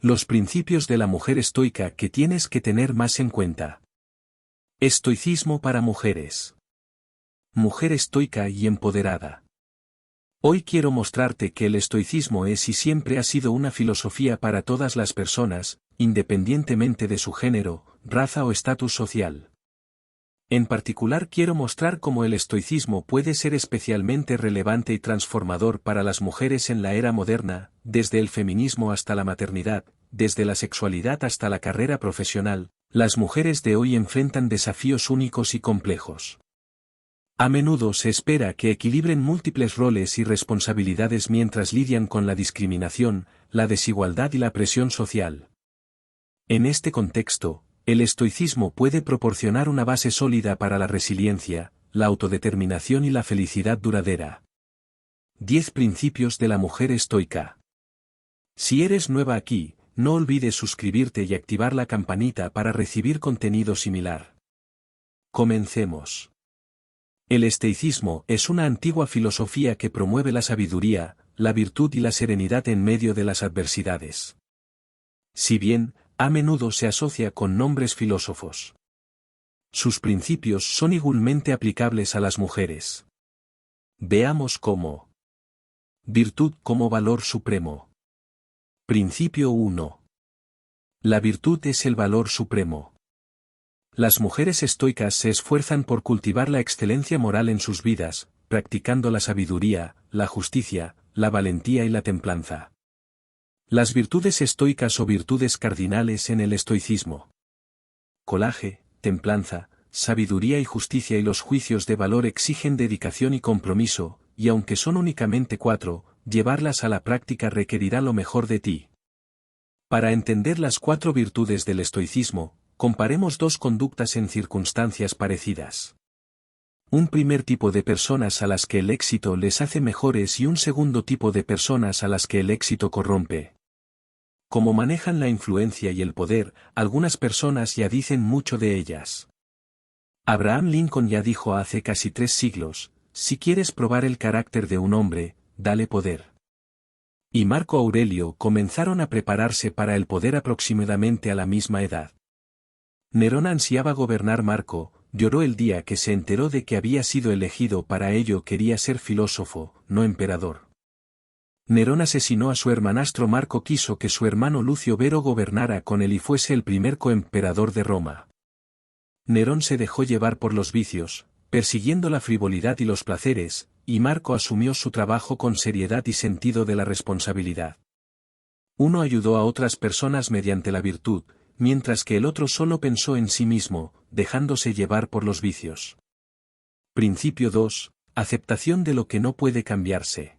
Los principios de la mujer estoica que tienes que tener más en cuenta. Estoicismo para mujeres. Mujer estoica y empoderada. Hoy quiero mostrarte que el estoicismo es y siempre ha sido una filosofía para todas las personas, independientemente de su género, raza o estatus social. En particular quiero mostrar cómo el estoicismo puede ser especialmente relevante y transformador para las mujeres en la era moderna, desde el feminismo hasta la maternidad, desde la sexualidad hasta la carrera profesional. Las mujeres de hoy enfrentan desafíos únicos y complejos. A menudo se espera que equilibren múltiples roles y responsabilidades mientras lidian con la discriminación, la desigualdad y la presión social. En este contexto, el estoicismo puede proporcionar una base sólida para la resiliencia, la autodeterminación y la felicidad duradera. 10 principios de la mujer estoica. Si eres nueva aquí, no olvides suscribirte y activar la campanita para recibir contenido similar. Comencemos. El estoicismo es una antigua filosofía que promueve la sabiduría, la virtud y la serenidad en medio de las adversidades. Si bien, a menudo se asocia con nombres filósofos. Sus principios son igualmente aplicables a las mujeres. Veamos cómo. Virtud como valor supremo. Principio 1. La virtud es el valor supremo. Las mujeres estoicas se esfuerzan por cultivar la excelencia moral en sus vidas, practicando la sabiduría, la justicia, la valentía y la templanza. Las virtudes estoicas o virtudes cardinales en el estoicismo. Coraje, templanza, sabiduría y justicia y los juicios de valor exigen dedicación y compromiso, y aunque son únicamente 4, llevarlas a la práctica requerirá lo mejor de ti. Para entender las 4 virtudes del estoicismo, comparemos 2 conductas en circunstancias parecidas. Un primer tipo de personas a las que el éxito les hace mejores y un segundo tipo de personas a las que el éxito corrompe. Como manejan la influencia y el poder, algunas personas ya dicen mucho de ellas. Abraham Lincoln ya dijo hace casi 3 siglos, si quieres probar el carácter de un hombre, dale poder. Y Marco Aurelio comenzaron a prepararse para el poder aproximadamente a la misma edad. Nerón ansiaba gobernar. Marco lloró el día que se enteró de que había sido elegido para ello. Quería ser filósofo, no emperador. Nerón asesinó a su hermanastro. Marco quiso que su hermano Lucio Vero gobernara con él y fuese el primer coemperador de Roma. Nerón se dejó llevar por los vicios, persiguiendo la frivolidad y los placeres, y Marco asumió su trabajo con seriedad y sentido de la responsabilidad. Uno ayudó a otras personas mediante la virtud, mientras que el otro solo pensó en sí mismo, dejándose llevar por los vicios. Principio 2. Aceptación de lo que no puede cambiarse.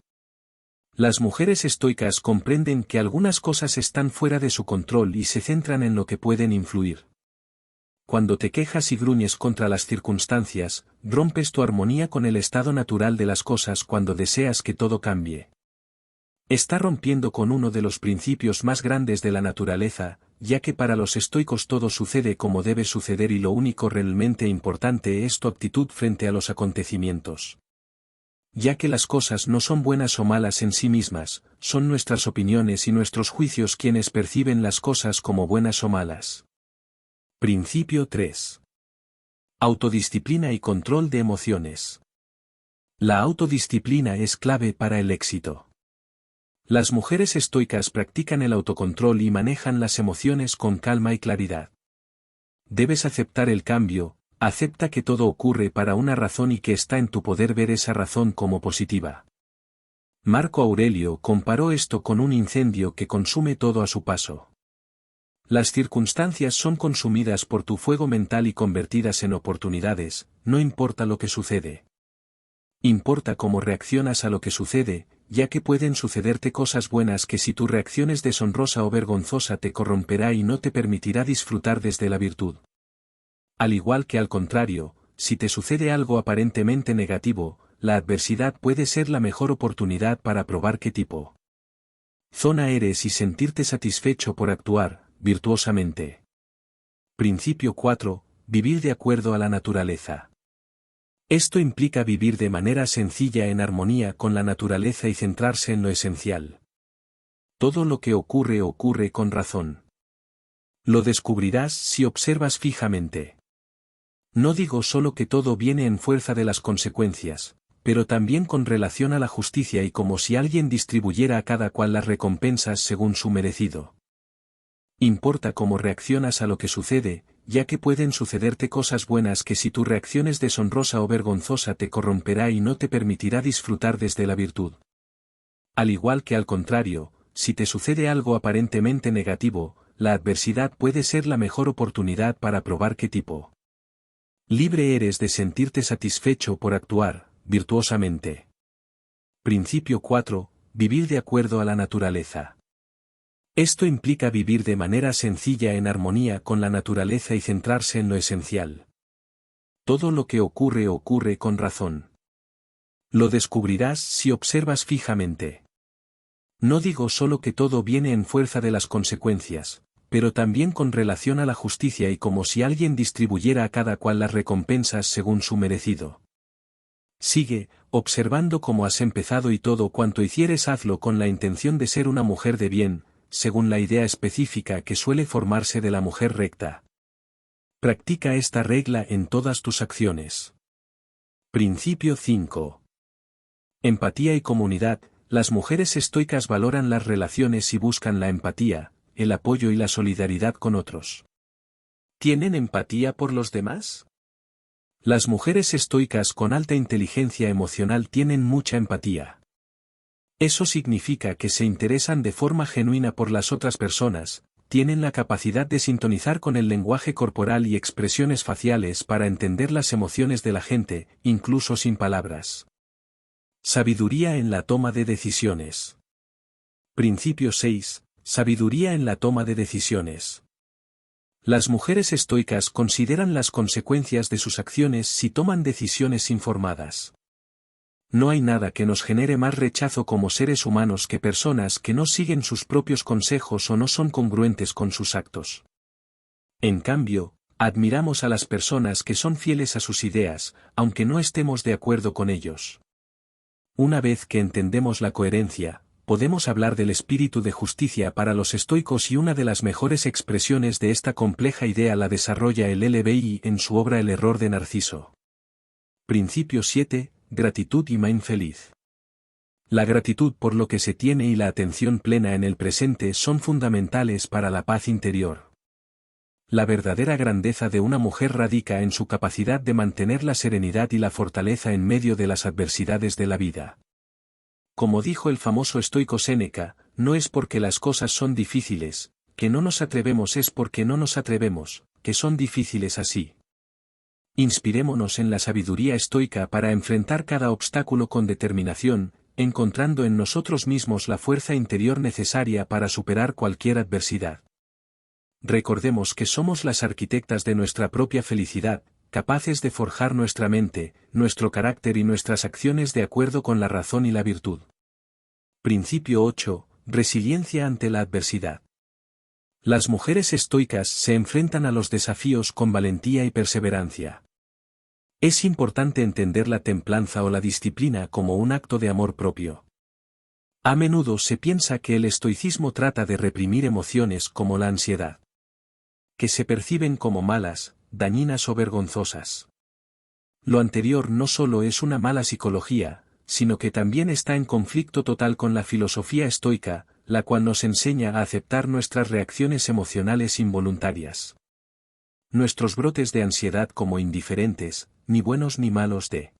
Las mujeres estoicas comprenden que algunas cosas están fuera de su control y se centran en lo que pueden influir. Cuando te quejas y gruñes contra las circunstancias, rompes tu armonía con el estado natural de las cosas cuando deseas que todo cambie. Está rompiendo con uno de los principios más grandes de la naturaleza, ya que para los estoicos todo sucede como debe suceder y lo único realmente importante es tu actitud frente a los acontecimientos. Ya que las cosas no son buenas o malas en sí mismas, son nuestras opiniones y nuestros juicios quienes perciben las cosas como buenas o malas. Principio 3. Autodisciplina y control de emociones. La autodisciplina es clave para el éxito. Las mujeres estoicas practican el autocontrol y manejan las emociones con calma y claridad. Debes aceptar el cambio, acepta que todo ocurre para una razón y que está en tu poder ver esa razón como positiva. Marco Aurelio comparó esto con un incendio que consume todo a su paso. Las circunstancias son consumidas por tu fuego mental y convertidas en oportunidades, no importa lo que sucede. Importa cómo reaccionas a lo que sucede, ya que pueden sucederte cosas buenas que si tu reacción es deshonrosa o vergonzosa te corromperá y no te permitirá disfrutar desde la virtud. Al igual que al contrario, si te sucede algo aparentemente negativo, la adversidad puede ser la mejor oportunidad para probar qué tipo zona eres y sentirte satisfecho por actuar virtuosamente. Principio 4. Vivir de acuerdo a la naturaleza. Esto implica vivir de manera sencilla en armonía con la naturaleza y centrarse en lo esencial. Todo lo que ocurre ocurre con razón. Lo descubrirás si observas fijamente. No digo solo que todo viene en fuerza de las consecuencias, pero también con relación a la justicia y como si alguien distribuyera a cada cual las recompensas según su merecido. Importa cómo reaccionas a lo que sucede, ya que pueden sucederte cosas buenas que si tu reacción es deshonrosa o vergonzosa te corromperá y no te permitirá disfrutar desde la virtud. Al igual que al contrario, si te sucede algo aparentemente negativo, la adversidad puede ser la mejor oportunidad para probar qué tipo libre eres de sentirte satisfecho por actuar virtuosamente. Principio 4. Vivir de acuerdo a la naturaleza. Esto implica vivir de manera sencilla en armonía con la naturaleza y centrarse en lo esencial. Todo lo que ocurre ocurre con razón. Lo descubrirás si observas fijamente. No digo solo que todo viene en fuerza de las consecuencias, pero también con relación a la justicia y como si alguien distribuyera a cada cual las recompensas según su merecido. Sigue, observando cómo has empezado y todo cuanto hicieres hazlo con la intención de ser una mujer de bien, según la idea específica que suele formarse de la mujer recta. Practica esta regla en todas tus acciones. Principio 5. Empatía y comunidad. Las mujeres estoicas valoran las relaciones y buscan la empatía, el apoyo y la solidaridad con otros. ¿Tienen empatía por los demás? Las mujeres estoicas con alta inteligencia emocional tienen mucha empatía. Eso significa que se interesan de forma genuina por las otras personas, tienen la capacidad de sintonizar con el lenguaje corporal y expresiones faciales para entender las emociones de la gente, incluso sin palabras. Sabiduría en la toma de decisiones. Principio 6. Sabiduría en la toma de decisiones. Las mujeres estoicas consideran las consecuencias de sus acciones si toman decisiones informadas. No hay nada que nos genere más rechazo como seres humanos que personas que no siguen sus propios consejos o no son congruentes con sus actos. En cambio, admiramos a las personas que son fieles a sus ideas, aunque no estemos de acuerdo con ellos. Una vez que entendemos la coherencia, podemos hablar del espíritu de justicia para los estoicos y una de las mejores expresiones de esta compleja idea la desarrolla el LBI en su obra El error de Narciso. Principio 7. Gratitud y mind feliz. La gratitud por lo que se tiene y la atención plena en el presente son fundamentales para la paz interior. La verdadera grandeza de una mujer radica en su capacidad de mantener la serenidad y la fortaleza en medio de las adversidades de la vida. Como dijo el famoso estoico Séneca, no es porque las cosas son difíciles, que no nos atrevemos, es porque no nos atrevemos, que son difíciles así. Inspirémonos en la sabiduría estoica para enfrentar cada obstáculo con determinación, encontrando en nosotros mismos la fuerza interior necesaria para superar cualquier adversidad. Recordemos que somos las arquitectas de nuestra propia felicidad, capaces de forjar nuestra mente, nuestro carácter y nuestras acciones de acuerdo con la razón y la virtud. Principio 8. Resiliencia ante la adversidad. Las mujeres estoicas se enfrentan a los desafíos con valentía y perseverancia. Es importante entender la templanza o la disciplina como un acto de amor propio. A menudo se piensa que el estoicismo trata de reprimir emociones como la ansiedad, que se perciben como malas, dañinas o vergonzosas. Lo anterior no solo es una mala psicología, sino que también está en conflicto total con la filosofía estoica, la cual nos enseña a aceptar nuestras reacciones emocionales involuntarias. Nuestros brotes de ansiedad como indiferentes, ni buenos ni malos de.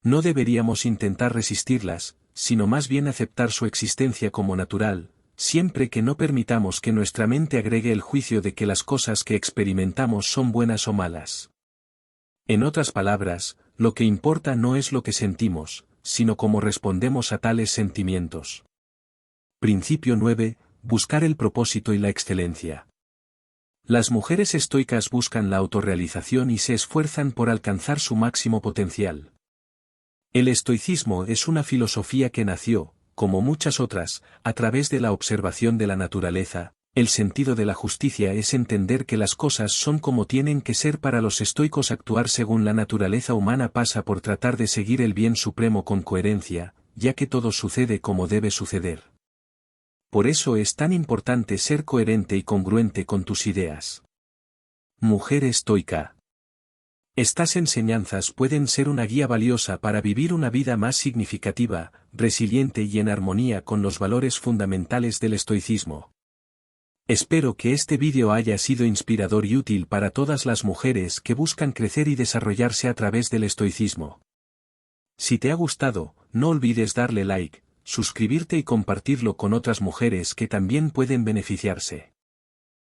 No deberíamos intentar resistirlas, sino más bien aceptar su existencia como natural, siempre que no permitamos que nuestra mente agregue el juicio de que las cosas que experimentamos son buenas o malas. En otras palabras, lo que importa no es lo que sentimos, sino cómo respondemos a tales sentimientos. Principio 9. Buscar el propósito y la excelencia. Las mujeres estoicas buscan la autorrealización y se esfuerzan por alcanzar su máximo potencial. El estoicismo es una filosofía que nació, como muchas otras, a través de la observación de la naturaleza. El sentido de la justicia es entender que las cosas son como tienen que ser. Para los estoicos, actuar según la naturaleza humana pasa por tratar de seguir el bien supremo con coherencia, ya que todo sucede como debe suceder. Por eso es tan importante ser coherente y congruente con tus ideas. Mujer estoica. Estas enseñanzas pueden ser una guía valiosa para vivir una vida más significativa, resiliente y en armonía con los valores fundamentales del estoicismo. Espero que este vídeo haya sido inspirador y útil para todas las mujeres que buscan crecer y desarrollarse a través del estoicismo. Si te ha gustado, no olvides darle like, suscribirte y compartirlo con otras mujeres que también pueden beneficiarse.